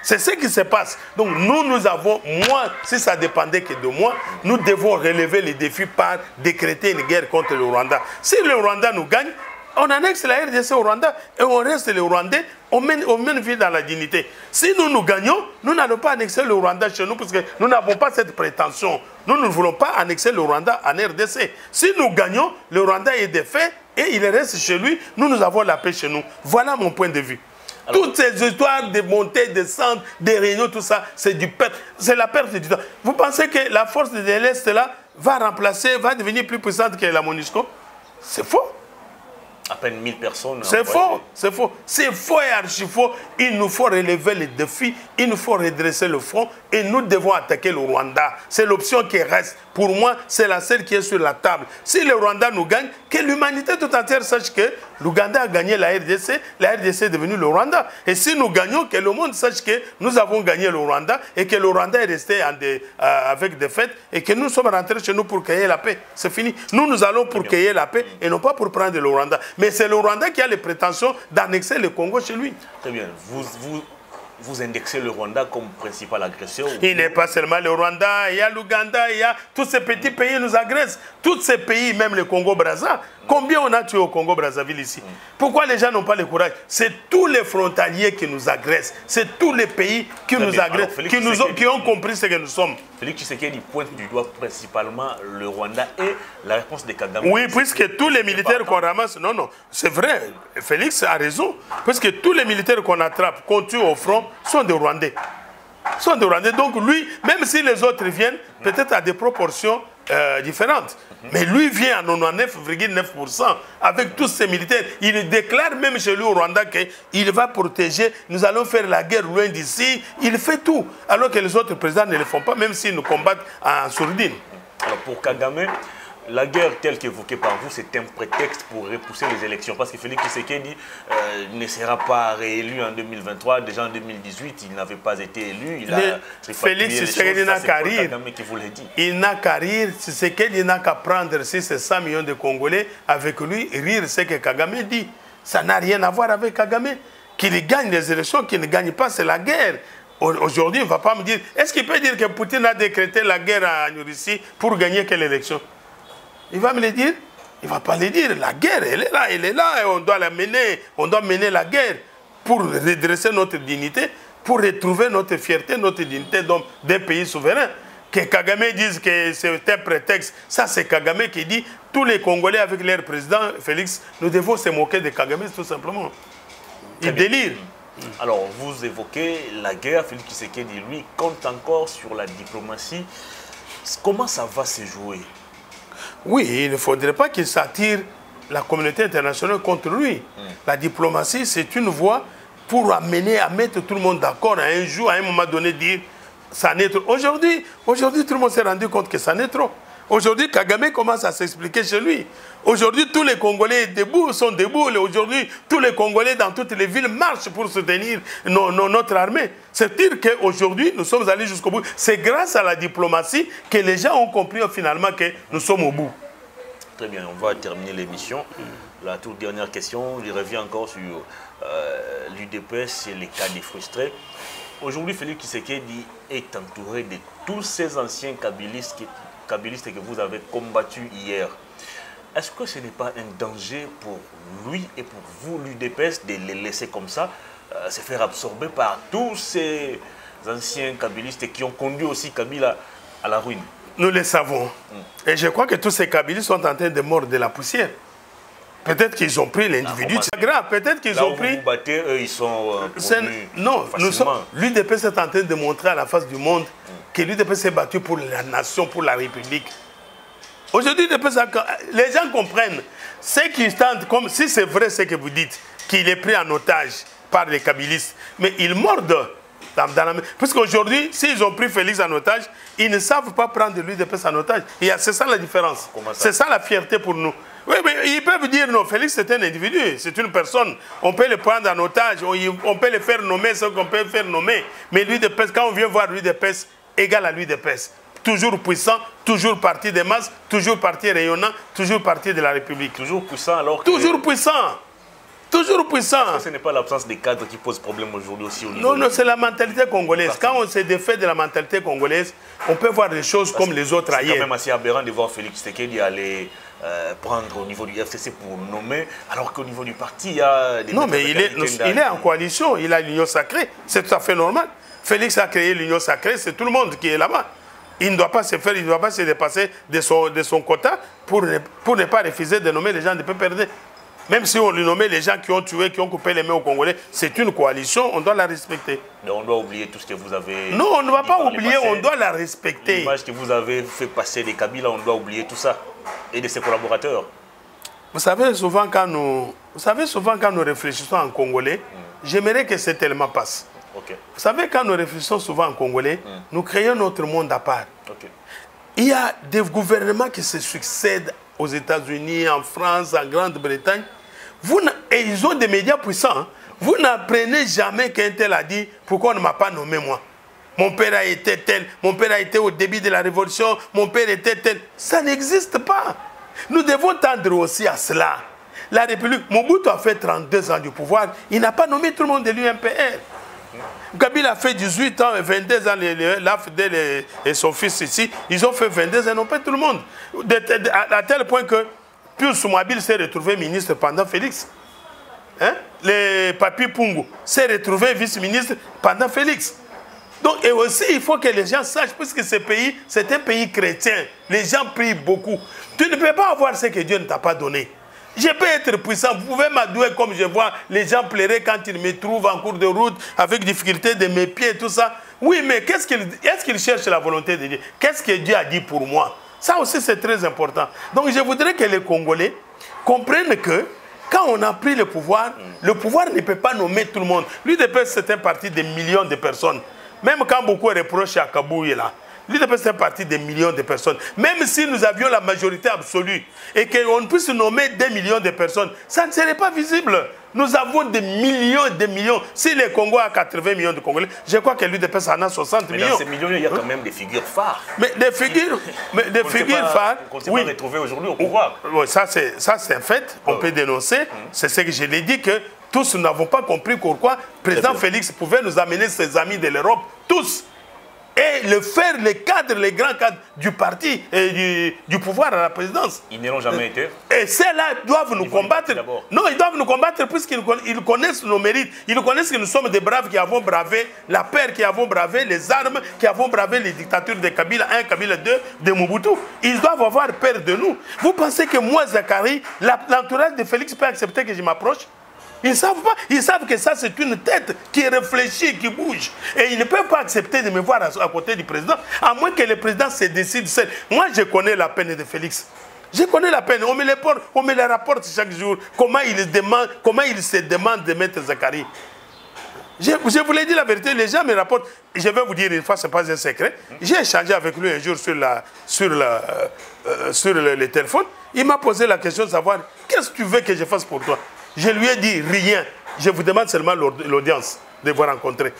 Speaker 1: C'est ce qui se passe. Donc nous avons, moi, si ça dépendait que de moi, nous devons relever les défis par décréter une guerre contre le Rwanda. Si le Rwanda nous gagne, on annexe la RDC au Rwanda et on reste les Rwandais, on mène vie dans la dignité. Si nous gagnons, nous n'allons pas annexer le Rwanda chez nous parce que nous n'avons pas cette prétention. Nous ne voulons pas annexer le Rwanda en RDC. Si nous gagnons, le Rwanda est défait et il reste chez lui, nous avons la paix chez nous. Voilà mon point de vue. Alors, toutes ces histoires de montée, de descente, des réunions, tout ça, c'est la perte du temps. Vous pensez que la force de l'Est là va devenir plus puissante que la MONUSCO? C'est faux.
Speaker 3: À peine 1000 personnes.
Speaker 1: C'est faux, c'est faux. C'est faux et archi faux. Il nous faut relever les défis, il nous faut redresser le front et nous devons attaquer le Rwanda. C'est l'option qui reste. pour moi, c'est la seule qui est sur la table. Si le Rwanda nous gagne, que l'humanité tout entière sache que l'Ouganda a gagné la RDC est devenue le Rwanda. Et si nous gagnons, que le monde sache que nous avons gagné le Rwanda et que le Rwanda est resté avec des fêtes et que nous sommes rentrés chez nous pour créer la paix. C'est fini. Nous allons pour créer la paix et non pas pour prendre le Rwanda. Mais c'est le Rwanda qui a les prétentions d'annexer le Congo chez lui.
Speaker 3: Très bien. Vous indexez le Rwanda comme principal agresseur?
Speaker 1: Il n'est pas seulement le Rwanda, il y a l'Ouganda, il y a tous ces petits pays nous agressent. Tous ces pays, même le Congo-Brazza. Combien on a tué au Congo-Brazzaville ici? Pourquoi les gens n'ont pas le courage? C'est tous les frontaliers qui nous agressent. C'est tous les pays qui nous agressent, qui ont compris ce que nous sommes.
Speaker 3: Félix Tshisekedi pointe du doigt principalement le Rwanda et la réponse de Kagame.
Speaker 1: Oui, puisque tous les militaires qu'on ramasse... Non, non, c'est vrai. Félix a raison. Puisque tous les militaires qu'on attrape, qu'on tue au front, sont des Rwandais. Sont des Rwandais. Donc lui, même si les autres viennent, peut-être à des proportions différentes. Mais lui vient à 99,9% avec tous ses militaires. Il déclare même chez lui au Rwanda qu'il va protéger, nous allons faire la guerre loin d'ici. Il fait tout. Alors que les autres présidents ne le font pas, même s'ils nous combattent en sourdine.
Speaker 3: Alors pour Kagame, la guerre telle qu'évoquée par vous, c'est un prétexte pour repousser les élections. Parce que Félix Tshisekedi ne sera pas réélu en 2023. Déjà en 2018, il n'avait pas été élu.
Speaker 1: Félix Tshisekedi n'a qu'à rire. Il n'a qu'à rire. Tshisekedi n'a qu'à prendre 600 millions de Congolais avec lui, rire ce que Kagame dit. Ça n'a rien à voir avec Kagame. Qu'il gagne les élections, qu'il ne gagne pas, c'est la guerre. Aujourd'hui, il ne va pas me dire... Est-ce qu'il peut dire que Poutine a décrété la guerre en Russie pour gagner quelle élection? Il va me le dire? Il ne va pas le dire. La guerre, elle est là et on doit la mener. On doit mener la guerre pour redresser notre dignité, pour retrouver notre fierté, notre dignité d'un pays souverain. Que Kagame dise que c'est un prétexte, ça c'est Kagame qui dit tous les Congolais avec leur président, Félix, nous devons se moquer de Kagame tout simplement. Il délire.
Speaker 3: Alors, vous évoquez la guerre, Félix Tshisekedi, lui, compte encore sur la diplomatie. Comment ça va se jouer?
Speaker 1: Oui, il ne faudrait pas qu'il s'attire la communauté internationale contre lui. La diplomatie, c'est une voie pour amener à mettre tout le monde d'accord à un jour, à un moment donné, dire ça n'est trop. Aujourd'hui, tout le monde s'est rendu compte que ça n'est trop. Aujourd'hui, Kagame commence à s'expliquer chez lui. Aujourd'hui, tous les Congolais debout sont debout. Aujourd'hui, tous les Congolais dans toutes les villes marchent pour soutenir notre armée. C'est dire qu'aujourd'hui, nous sommes allés jusqu'au bout. C'est grâce à la diplomatie que les gens ont compris finalement que nous sommes au bout.
Speaker 3: Très bien, on va terminer l'émission. La toute dernière question, je reviens encore sur l'UDPS et les cas des frustrés. Aujourd'hui, Félix Tshisekedi est entouré de tous ces anciens kabylistes que vous avez combattus hier. Est-ce que ce n'est pas un danger pour lui et pour vous, l'UDPS, de les laisser comme ça, se faire absorber par tous ces anciens kabylistes qui ont conduit aussi Kabila à la ruine?
Speaker 1: Nous le savons. Et je crois que tous ces kabylistes sont en train de mordre de la poussière. Peut-être qu'ils ont pris l'individu. C'est grave. Peut-être qu'ils ont pris...
Speaker 3: Vous battez, eux, ils sont...
Speaker 1: Non, l'UDPS est en train de montrer à la face du monde que l'UDPS s'est battu pour la nation, pour la République. Aujourd'hui, les gens comprennent. Ceux qui tentent, comme si c'est vrai ce que vous dites, qu'il est pris en otage par les kabylistes, mais ils mordent dans la main. Puisqu'aujourd'hui, s'ils ont pris Félix en otage, ils ne savent pas prendre l'UDPS en otage. C'est ça la différence. C'est ça la fierté pour nous. Oui, mais ils peuvent dire non, Félix c'est un individu, c'est une personne. On peut le prendre en otage, on peut le faire nommer ce qu'on peut faire nommer. Mais l'UDPS, quand on vient voir l'UDPS, égal à l'UDPS. Toujours puissant, toujours parti des masses, toujours parti rayonnant, toujours parti de la République.
Speaker 3: Toujours puissant alors que...
Speaker 1: Toujours puissant. Toujours puissant.
Speaker 3: Ce n'est pas l'absence des cadres qui pose problème aujourd'hui aussi au niveau...
Speaker 1: Non, non, c'est la mentalité congolaise. Quand on se défait de la mentalité congolaise, on peut voir des choses comme les autres ailleurs.
Speaker 3: C'est quand même assez aberrant de voir Félix Tshisekedi aller prendre au niveau du FCC pour nommer, alors qu'au niveau du parti, il y a des...
Speaker 1: Non, mais il est en coalition, il a l'union sacrée. C'est tout à fait normal. Félix a créé l'union sacrée, c'est tout le monde qui est là-bas. Il ne doit pas se faire, il ne doit pas se dépasser de son quota pour ne pas refuser de nommer les gens de PPRD. Même si on lui nommait les gens qui ont tué, qui ont coupé les mains aux Congolais, c'est une coalition, on doit la respecter.
Speaker 3: Mais on doit oublier tout ce que vous avez...
Speaker 1: Non, on ne va pas oublier, on doit la respecter.
Speaker 3: L'image que vous avez fait passer des Kabila, on doit oublier tout ça. Et de ses collaborateurs.
Speaker 1: Vous savez, souvent quand nous réfléchissons en Congolais, j'aimerais que cet élément passe.
Speaker 3: Okay.
Speaker 1: Vous savez, quand nous réfléchissons souvent en Congolais, nous créons notre monde à part.
Speaker 3: Okay.
Speaker 1: il y a des gouvernements qui se succèdent aux États-Unis, en France, en Grande-Bretagne. Et ils ont des médias puissants. Hein. Vous n'apprenez jamais qu'un tel a dit « Pourquoi on ne m'a pas nommé moi ?» Mon père a été tel, mon père a été au début de la Révolution, mon père était tel. Ça n'existe pas. Nous devons tendre aussi à cela. La République, Mobutu a fait 32 ans du pouvoir, il n'a pas nommé tout le monde de l'UMPR. Kabila a fait 18 ans, 22 ans, l'AFD et son fils ici, ils ont fait 22 ans, non pas tout le monde. À tel point que Pius Mouabil s'est retrouvé ministre pendant Félix. Hein? Le Papi Pungu s'est retrouvé vice-ministre pendant Félix. Donc, et aussi, il faut que les gens sachent, puisque ce pays, c'est un pays chrétien. Les gens prient beaucoup. Tu ne peux pas avoir ce que Dieu ne t'a pas donné. Je peux être puissant. Vous pouvez m'adouer comme je vois les gens pleurer quand ils me trouvent en cours de route avec difficulté de mes pieds et tout ça. Oui, mais est-ce qu'ils cherchent la volonté de Dieu? Qu'est-ce que Dieu a dit pour moi? Ça aussi, c'est très important. Donc, je voudrais que les Congolais comprennent que quand on a pris le pouvoir ne peut pas nommer tout le monde. L'UDPS, c'est un parti de millions de personnes. Même quand beaucoup reprochent à Kabouye là, l'UDPS c'est un parti de millions de personnes. Même si nous avions la majorité absolue et qu'on puisse nommer 2 millions de personnes, ça ne serait pas visible. Nous avons des millions et des millions. Si les Congos a 80 millions de Congolais, je crois que l'UDPS en a 60 millions.
Speaker 3: Dans ces millions, il y a quand même des figures phares.
Speaker 1: Mais des figures, phares,
Speaker 3: qu'on ne s'est pas retrouvé aujourd'hui au pouvoir.
Speaker 1: Oui, ça c'est un fait, on peut dénoncer. C'est ce que je l'ai dit que tous nous n'avons pas compris pourquoi le président Félix pouvait nous amener ses amis de l'Europe, tous, et les cadres, les grands cadres du parti et du pouvoir à la présidence.
Speaker 3: Ils n'y ont jamais été.
Speaker 1: Et ceux-là doivent nous combattre. Non, ils doivent nous combattre puisqu'ils connaissent nos mérites. Ils connaissent que nous sommes des braves qui avons bravé la peur, qui avons bravé les armes, qui avons bravé les dictatures de Kabila 1, Kabila 2, de Mobutu. Ils doivent avoir peur de nous. Vous pensez que moi, Zakari, l'entourage de Félix peut accepter que je m'approche? Ils ne savent pas. Ils savent que ça, c'est une tête qui réfléchit, qui bouge. Et ils ne peuvent pas accepter de me voir à côté du président, à moins que le président se décide seul. Moi, je connais la peine de Félix. Je connais la peine. On me les rapporte chaque jour. Comment il se demande de mettre Zakari. Je vous l'ai dit la vérité, les gens me rapportent. Je vais vous dire une fois, ce n'est pas un secret. J'ai échangé avec lui un jour sur le téléphone. Il m'a posé la question de savoir, qu'est-ce que tu veux que je fasse pour toi? Je lui ai dit rien. Je vous demande seulement l'audience de vous rencontrer.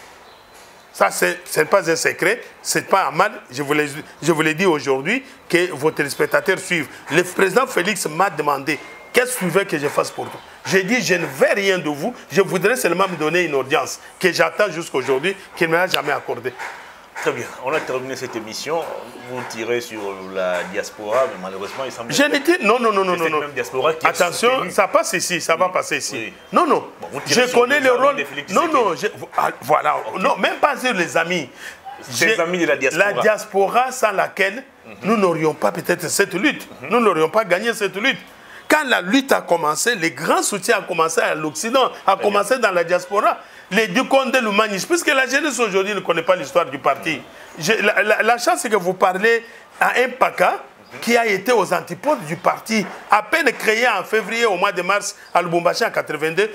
Speaker 1: Ça, ce n'est pas un secret. Ce n'est pas un mal. Je vous l'ai dit aujourd'hui que vos téléspectateurs suivent. Le président Félix m'a demandé, qu'est-ce que tu veux que je fasse pour toi? J'ai dit, je ne veux rien de vous. Je voudrais seulement me donner une audience que j'attends jusqu'à aujourd'hui, qu'il ne m'a jamais accordée.
Speaker 3: Très bien. On a terminé cette émission. Vous tirez sur la diaspora, mais malheureusement, il semble...
Speaker 1: Je n'ai dit... Non.
Speaker 3: Même diaspora qui
Speaker 1: attention, ça passe ici, ça va passer ici. Oui. Non. Bon, je connais le rôle... Non. Voilà. Non, même pas sur les amis.
Speaker 3: Les amis de la diaspora.
Speaker 1: La diaspora sans laquelle nous n'aurions pas peut-être cette lutte. Nous n'aurions pas gagné cette lutte. Quand la lutte a commencé, les grands soutiens ont commencé à l'Occident, a commencé dans la diaspora. Les Duconde l'Humanisme, puisque la jeunesse aujourd'hui ne connaît pas l'histoire du parti. La chance, c'est que vous parlez à un PACA qui a été aux antipodes du parti, à peine créé en février, au mois de mars, à Lubumbashi en 82.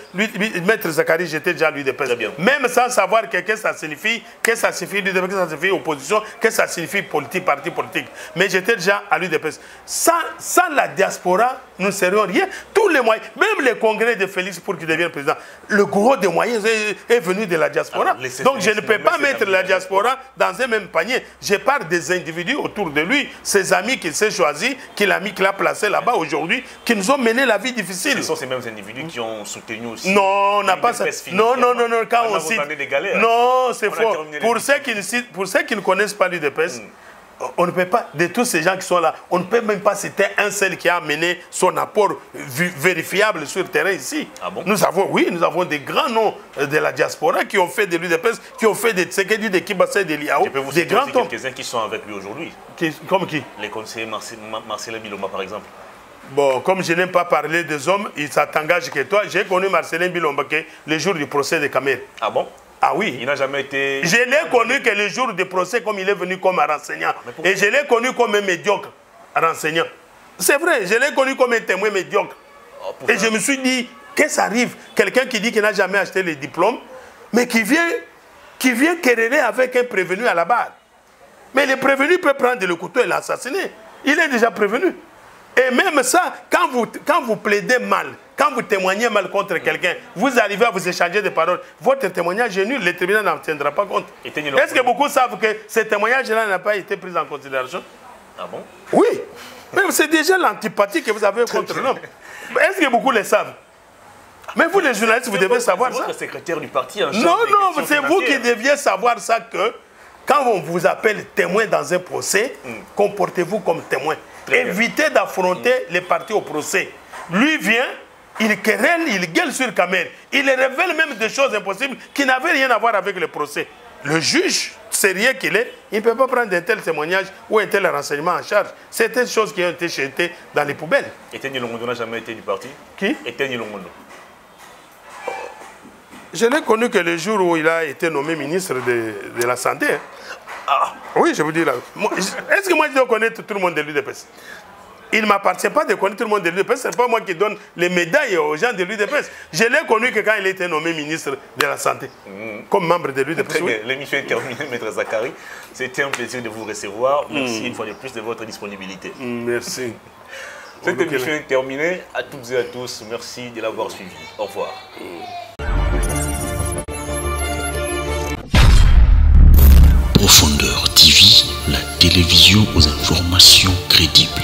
Speaker 1: Maître Zakari, j'étais déjà à l'UDPS. Même sans savoir qu'est-ce que ça signifie, l'UDPS, qu'est-ce que ça signifie opposition, qu'est-ce que ça signifie politique, parti politique. Mais j'étais déjà à l'UDPS. Sans la diaspora, nous ne serions rien. Tous les moyens, même les congrès de Félix pour qu'il devienne président, le gros des moyens est venu de la diaspora. Donc je ne peux pas mettre la diaspora dans un même panier. Je parle des individus autour de lui, ses amis qu'il s'est choisi, qu'il a placé là-bas aujourd'hui, qui nous ont mené la vie difficile.
Speaker 3: Ce sont ces mêmes individus qui ont soutenu aussi.
Speaker 1: Non, on n'a pas ça. Non, quand on cite... Non, c'est faux. Pour ceux qui ne connaissent pas l'UDPS, on ne peut pas, de tous ces gens qui sont là, on ne peut même pas citer un seul qui a amené son apport vérifiable sur le terrain ici.
Speaker 3: Ah bon?
Speaker 1: Nous avons des grands noms de la diaspora qui ont fait de l'UDPS, qui ont fait de Tsekedi, de Kibasa, de Liao.
Speaker 3: Je peux vous citer aussi quelques-uns qui sont avec lui aujourd'hui.
Speaker 1: Comme qui?
Speaker 3: Les conseillers Marcelin Bilomba, par exemple.
Speaker 1: Bon, comme je n'aime pas parler des hommes, ça t'engage que toi. J'ai connu Marcelin Bilomba le jour du procès de Kamer.
Speaker 3: Ah bon?
Speaker 1: Ah oui.
Speaker 3: Il n'a jamais été...
Speaker 1: Je l'ai connu que le jour du procès, comme il est venu comme un renseignant. Et je l'ai connu comme un médiocre renseignant. C'est vrai, je l'ai connu comme un témoin médiocre. Et je me suis dit, qu'est-ce qui arrive? Quelqu'un qui dit qu'il n'a jamais acheté les diplômes, mais qui vient quereller avec un prévenu à la barre. Mais le prévenu peut prendre le couteau et l'assassiner. Il est déjà prévenu. Et même ça, quand vous plaidez mal, quand vous témoignez mal contre quelqu'un, vous arrivez à vous échanger des paroles, votre témoignage est nul, le tribunal n'en tiendra pas compte. Est-ce que beaucoup savent que ce témoignage-là n'a pas été pris en considération?
Speaker 3: Ah bon?
Speaker 1: Oui. Mais c'est déjà l'antipathie que vous avez contre l'homme. Est-ce que beaucoup le savent? Mais vous, les journalistes, vous devez savoir ça.
Speaker 3: C'est votre secrétaire du parti en charge.
Speaker 1: Non, c'est vous qui deviez savoir ça, que quand on vous appelle témoin dans un procès, comportez-vous comme témoin. Évitez d'affronter les parties au procès. Lui vient, il querelle, il gueule sur Kamel. Il révèle même des choses impossibles qui n'avaient rien à voir avec le procès. Le juge, sérieux qu'il est, il ne peut pas prendre un tel témoignage ou un tel renseignement en charge. C'est des choses qui ont été jetées dans les poubelles.
Speaker 3: Étienne Longondo n'a jamais été du parti?
Speaker 1: Qui?
Speaker 3: Étienne Longondo.
Speaker 1: Je l'ai connu que le jour où il a été nommé ministre de la Santé. Hein. Ah, oui, je vous dis là. Est-ce que moi je dois connaître tout le monde de l'UDPS? Il ne m'appartient pas de connaître tout le monde de l'UDPS. Ce n'est pas moi qui donne les médailles aux gens de l'UDPS. Je l'ai connu que quand il a été nommé ministre de la Santé, comme membre de l'UDPS.
Speaker 3: Très bien. L'émission est terminée, Maître Zakari. C'était un plaisir de vous recevoir. Merci une fois de plus de votre disponibilité.
Speaker 1: Merci.
Speaker 3: Cette émission est terminée. À toutes et à tous, merci de l'avoir suivi. Au revoir.
Speaker 2: Profondeur TV, la télévision aux informations crédibles.